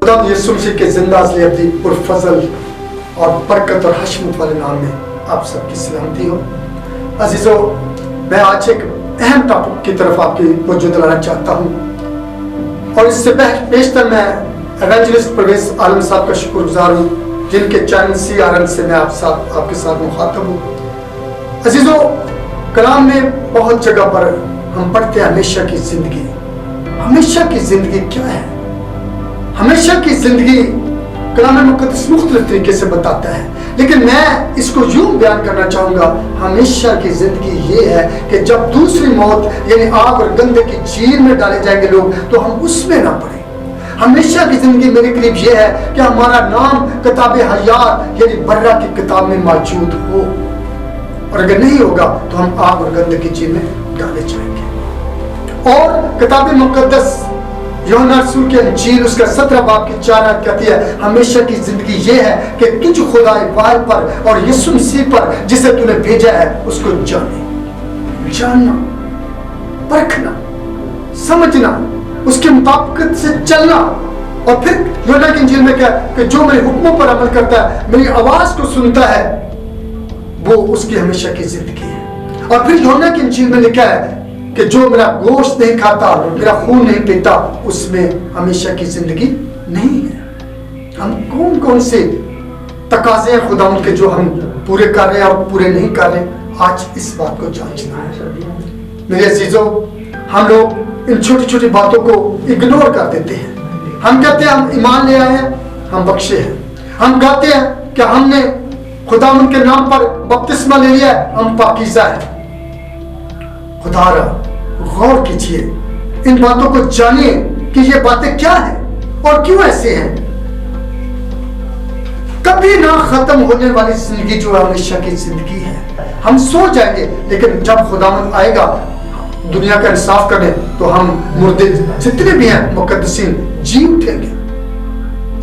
खुदा यीशु मसीह के जिंदा असली अब्दी पुरफजल और बरकत और हशमत वाले नाम में आप सबकी सलामती हो। अजीजों, मैं आज एक अहम टॉपिक की तरफ आपकी तवज्जो दिलाना चाहता हूँ और इससे बेशतर मैं एवेंजलिस्ट परवेज आलम साहब का शुक्रगुजार हूँ, जिनके चैनल CRN से मैं आपके साथ मुखातब हूँ। अजीजों, कलाम में बहुत जगह पर हम पढ़ते हैं हमेशा की जिंदगी। हमेशा की जिंदगी क्या है? हमेशा की जिंदगी कलाम मुक़द्दस मुख्तलिफ तरीके से बताता है, लेकिन मैं इसको यूं बयान करना चाहूंगा। हमेशा की जिंदगी ये है कि जब दूसरी मौत यानी आग और गंदे की झील में डाले जाएंगे लोग, तो हम उसमें ना पड़े। हमेशा की जिंदगी मेरे करीब ये है कि हमारा नाम किताब हयात यानी बर्रा की किताब में मौजूद हो, और अगर नहीं होगा तो हम आग और गंदे की झील में डाले जाएंगे। और किताब मुक़द्दस यूहन्ना रसूल की इंजील उसका 17 बाब की 4 आयत कहती है, हमेशा की जिंदगी ये है कि तुझ खुदाए वाहिद पर और यीशु मसीह पर जिसे तूने भेजा है उसको जानना, परखना, समझना, उसके मुताबिक से चलना। और फिर यूहन्ना की इंजील में क्या कि जो मेरे हुक्मों पर अमल करता है, मेरी आवाज को सुनता है, वो उसकी हमेशा की जिंदगी है। और फिर यूहन्ना की इंजील में लिखा है कि जो मेरा गोश्त नहीं खाता, मेरा खून नहीं पीता, उसमें हमेशा की जिंदगी नहीं है। हम कौन कौन से तकाजे हैं खुदा के जो हम पूरे कर रहे हैं और पूरे नहीं कर रहे, आज इस बात को जांचना है। मेरे अजीजों, हम लोग इन छोटी छोटी बातों को इग्नोर कर देते हैं। हम कहते हैं हम ईमान ले आए हैं, हम बख्शे हैं। हम कहते हैं कि हमने खुदा के नाम पर बपतिस्मा ले लिया है, हम पाकीज़ा है। खुदारा गौर कीजिए, इन बातों को जानिए कि ये बातें क्या हैं और क्यों ऐसे हैं। कभी ना खत्म होने वाली जिंदगी जो हमेशा की जिंदगी है। हम सो जाएंगे, लेकिन जब खुदावंद आएगा दुनिया का इंसाफ करने, तो हम मुर्दे जितने भी हैं मुकद्दसीन जी उठेंगे,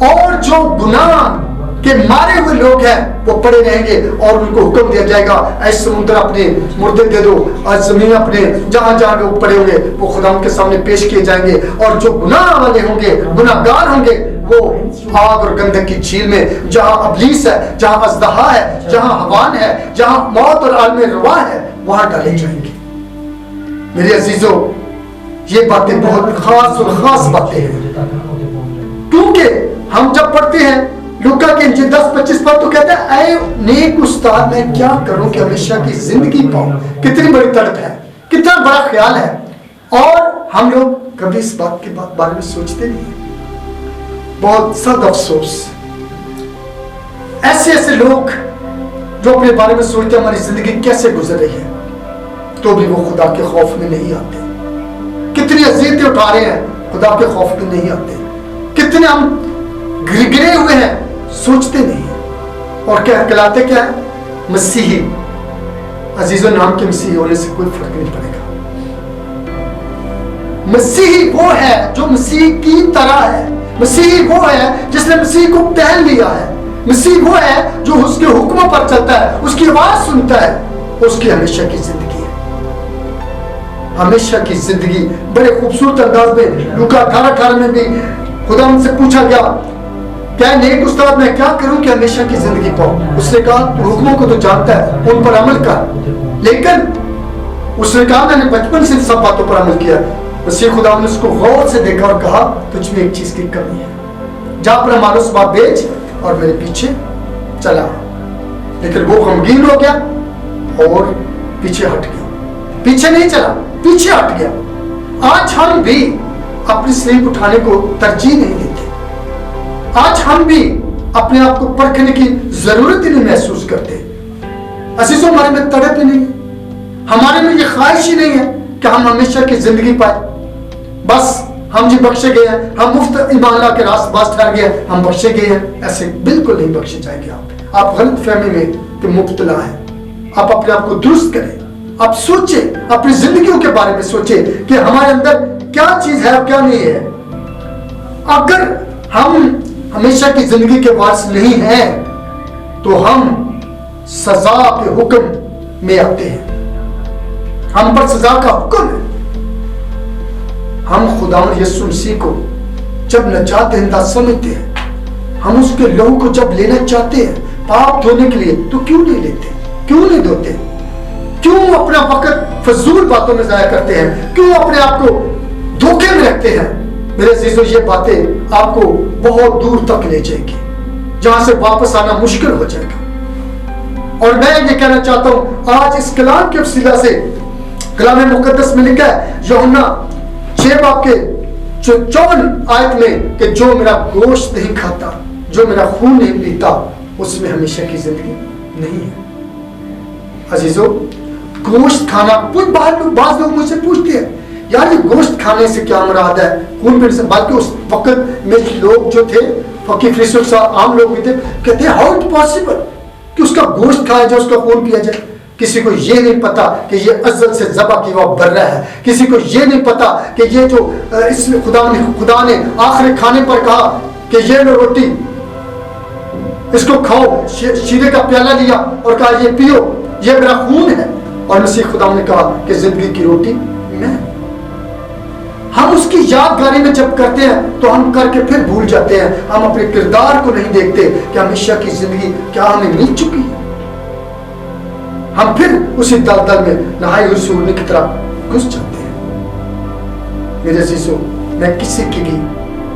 और जो गुनाह के मारे हुए लोग हैं वो पड़े रहेंगे और उनको हुक्म दिया जाएगा, ऐ समुद्र अपने मुर्दे दे दो, और जमीन अपने जहां जहां लोग पड़े होंगे वो खुदा के सामने पेश किए जाएंगे। और जो गुनाह वाले होंगे, गुनाहगार होंगे, वो आग और गंधक की झील में, जहां अबलीस है, जहां अज़दहा है, जहां हवान है, जहां मौत और आलम रवा है, वहां डाले जाएंगे। मेरे अजीजों, ये बातें बहुत खास और खास बातें हैं, क्योंकि हम जब पढ़ते हैं लूका के इंजील 10-25 पर, तो कहता है, ऐ नेक उस्ताद, मैं क्या करूं कि हमेशा की जिंदगी पाऊं। कितनी बड़ी तड़प है, कितना बड़ा ख्याल है, और हम लोग कभी इस बात के बारे में सोचते नहीं है। बहुत सद अफसोस, ऐसे ऐसे लोग जो अपने बारे में सोचते हमारी जिंदगी कैसे गुजर रही है, तो भी वो खुदा के खौफ में नहीं आते। कितनी अज़ियतें उठा रहे हैं, खुदा के खौफ में नहीं आते। कितने हम गिरे हुए हैं, सोचते नहीं है। और क्या कहलाते क्या है? मसीही। अजीजों, नाम के मसीही होने से कोई फर्क नहीं पड़ेगा। मसीही वो है जो मसीह की तरह है। मसीही वो है जिसने मसीह को पहन लिया है। मसीह वो है जो उसके हुक्मों पर चलता है, उसकी आवाज सुनता है, उसकी हमेशा की जिंदगी है। हमेशा की जिंदगी बड़े खूबसूरत अंदाज में लूका 18:18 में भी खुदा उनसे पूछा गया, क्या नेक उस्ताद, मैं क्या करूं कि हमेशा की जिंदगी पाऊं? उसने कहा, तू हुक्मों को तो जानता है, उन पर अमल कर। लेकिन उसने कहा, मैंने बचपन से सब बातों पर अमल किया। मसीह खुदा ने उसको गौर से देखा और कहा, तुझ में एक चीज की कमी है, जा अपना मानुस बाप बेच और मेरे पीछे चला। लेकिन वो गमगीन हो गया और पीछे हट गया। पीछे नहीं चला, पीछे हट गया। आज हम भी अपनी स्लीप उठाने को तरजीह नहीं देते। आज हम भी अपने आप को परखने की जरूरत ही नहीं महसूस करते। अजीजों, हमारे में तड़प ही नहीं है, हमारे में ये ख्वाहिश ही नहीं है कि हम हमेशा की जिंदगी पाए। बस हम जी बख्शे गए हैं, हम मुफ्त ईमान ला के रास ठहर गए, हम बख्शे गए हैं। ऐसे बिल्कुल नहीं बख्शे जाएंगे। आप गलत फहमी में कि मुब्तला है। आप अपने आप को दुरुस्त करें। आप सोचे, अपनी जिंदगियों के बारे में सोचे कि हमारे अंदर क्या चीज है और क्या नहीं है। अगर हम हमेशा की जिंदगी के वारिस नहीं हैं, तो हम सजा के हुक्म में आते हैं। हम पर सजा का हुक्म है। हम खुदावंद यीशु मसीह को जब नजात दहिंदा समझते हैं, हम उसके लहू को जब लेना चाहते हैं पाप धोने के लिए, तो क्यों नहीं लेते, क्यों नहीं धोते? क्यों अपना वक्त फजूल बातों में जाया करते हैं? क्यों अपने आप को धोखे में रखते हैं? मेरे अजीजों, ये बातें आपको बहुत दूर तक ले जाएगी, जहां से वापस आना मुश्किल हो जाएगा। और मैं ये कहना चाहता हूं, आज इस कलाम के वसीला से, कलाम मुकद्दस में लिखा है यूहन्ना 6 बाब के 54 आयत में कि जो मेरा गोश्त नहीं खाता, जो मेरा खून नहीं पीता, उसमें हमेशा की जिंदगी नहीं है। अजीजों, गोश्त खाना, बाज लोग मुझसे पूछते हैं यार ये गोश्त खाने से क्या मुराद है, खून पीने से? बल्कि उस वक्त में लोग जो थे, फकीर फरीसुल साहब, आम लोग भी थे, कहते हैं हाउ इट पॉसिबल कि उसका गोश्त खाया जाए, उसका खून पिया जाए। किसी को ये नहीं पता कि ये अज़ल से ज़बा की हुआ बर्रा है। किसी को ये नहीं पता कि ये जो इसमें खुदा ने आखिरी खाने पर कहा कि ये लो रोटी, इसको खाओ, शीरे का प्याला लिया और कहा ये पियो, ये मेरा खून है। और मसीह खुदा ने कहा कि जिंदगी की रोटी मैं। हम उसकी यादगारी में जब करते हैं तो हम करके फिर भूल जाते हैं। हम अपने किरदार को नहीं देखते कि हमेशा की जिंदगी क्या हमें मिल चुकी है। हम फिर उसी दलदल में नहाई हुई सूरनी की तरफ घुस जाते हैं। मेरे अजीजों, मैं किसी की भी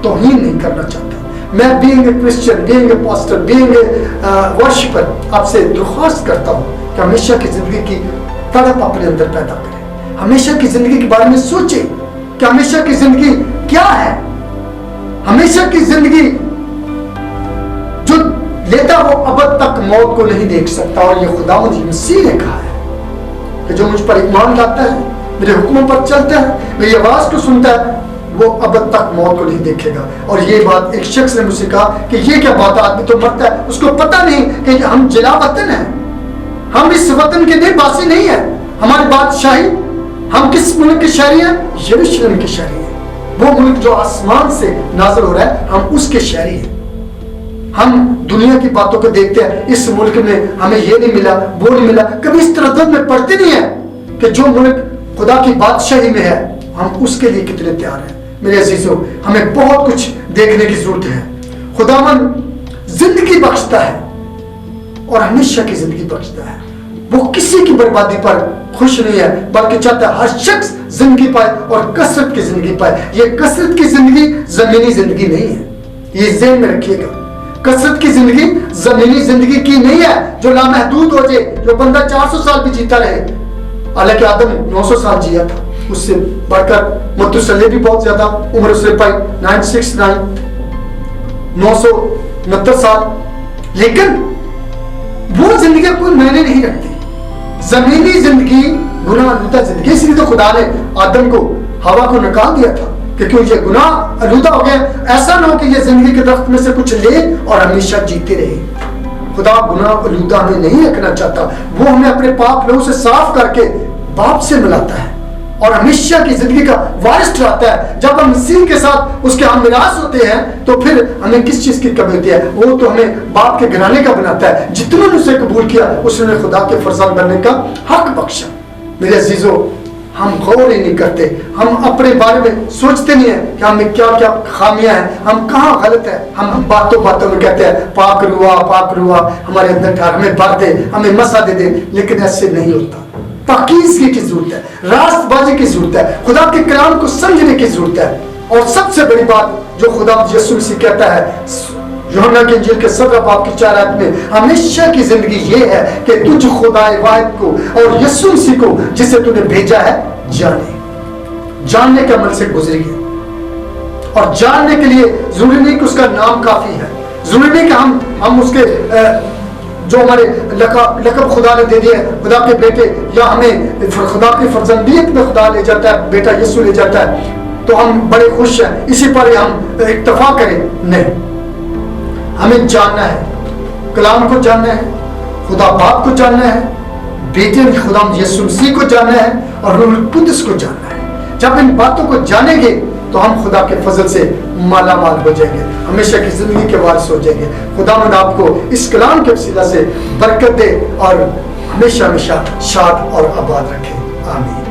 तौहीन नहीं करना चाहता। मैं being a Christian, being a pastor, being a worshipper आपसे दरख्वास्त करता हूँ कि हमेशा की जिंदगी की तड़प अपने अंदर पैदा करें। हमेशा की जिंदगी के बारे में सोचें कि हमेशा की जिंदगी क्या है। हमेशा की जिंदगी जो लेता वो अबद तक मौत को नहीं देख सकता। और ये खुदावंद मसीह ने कहा है कि जो मुझ पर ईमान लाता है, मेरे हुक्मों पर चलता है, मेरी आवाज को सुनता है, वो अबद तक मौत को नहीं देखेगा। और ये बात एक शख्स ने मुझसे कहा कि ये क्या बात, आदमी तो मरता है, उसको पता नहीं कि हम जिला वतन है, हम इस वतन के निवासी नहीं है। हमारी बादशाही, हम किस मुल्क के शहरी हैं? यरूशलेम के शहरी हैं। वो मुल्क जो आसमान से नाज़िल हो रहा है, हम उसके शहरी हैं। हम दुनिया की बातों को देखते हैं, इस मुल्क में हमें ये नहीं मिला, वो नहीं मिला, कभी इस तरह में पढ़ते नहीं है कि जो मुल्क खुदा की बादशाही में है, हम उसके लिए कितने तैयार हैं। मेरे अजीजों, हमें बहुत कुछ देखने की जरूरत है। खुदावंद जिंदगी बख्शता है और हमेशा की जिंदगी बख्शता है। वो किसी की बर्बादी पर खुश नहीं है, बल्कि चाहता है हर शख्स जिंदगी पाए और कसरत की जिंदगी पाए। ये कसरत की जिंदगी जमीनी जिंदगी नहीं है, ये ज़हन में रखिएगा। कसरत की जिंदगी जमीनी जिंदगी की नहीं है जो लामहदूद हो जाए, जो बंदा 400 साल भी जीता रहे। हालांकि आदम 900 साल जिया था, उससे बढ़कर मतुसल्ले भी बहुत ज्यादा उम्र उसने पाई, 969 969 साल। लेकिन वो जिंदगी कोई मायने नहीं रखती। जमीनी जिंदगी गुनाह आलूदा जिंदगी, इसलिए तो खुदा ने आदम को, हवा को निकाल दिया था कि क्यों ये गुनाह आलूदा हो गया, ऐसा ना हो कि ये जिंदगी के दरख्त में से कुछ ले और हमेशा जीते रहे। खुदा गुनाह आलूदा हमें नहीं रखना चाहता। वो हमें अपने पाप लहू से साफ करके बाप से मिलाता है और हमेशा की जिंदगी का वारिस ठहराता है। जब हम मसीह के साथ उसके हम मिरास होते हैं तो फिर हमें किस चीज की कमी होती है? वो तो हमें बाप के घराने का बनाता है। जितने ने उसे कबूल किया, उसने खुदा के फरजान बनने का हक बख्शा। मेरे अजीजों, हम गौर ही नहीं करते, हम अपने बारे में सोचते नहीं है कि हमें क्या क्या खामियां हैं, हम कहाँ गलत है। हम बातों बातों में कहते हैं पाक रुआ हमारे अंदर ठहर, हमें भर दे, हमें मसा दे दे। लेकिन ऐसे नहीं होता। पाकीज़गी की जरूरत है, रास्तबाजी की जरूरत है, खुदा के कलाम को समझने की जरूरत है। और सबसे बड़ी बात जो खुदा यीशु मसीह कहता है यूहन्ना की इंजील के 17 बाब की 4 आयत में, हमेशा की जिंदगी ये है कि तुझ खुदाए वाहिद को और यीशु मसीह को जिसे तूने भेजा है जानने के अमल से गुजरिए। और जानने के लिए जरूरी नहीं कि उसका नाम काफी है, जरूरी नहीं कि हम उसके जो हमारे लकब खुदा ने दे दिए, खुदा के बेटे, या हमें खुदा की फर्जंदियत में खुदा ले जाता है, बेटा यीशु ले जाता है, तो हम बड़े खुश हैं, इसी पर हम इत्तफा करें। नहीं, हमें जानना है, कलाम को जानना है, खुदा बाप को जानना है, बेटे खुदा यीशु मसीह को जानना है और रूह कुद्स को जानना है। जब इन बातों को जानेंगे तो हम खुदा के फजल से माला माल हो जाएंगे, हमेशा की जिंदगी के वारिस हो जाएंगे। खुदावंद आपको इस कलाम के वसीला से बरकत दे और हमेशा हमेशा शाद और आबाद रखे। आमीन।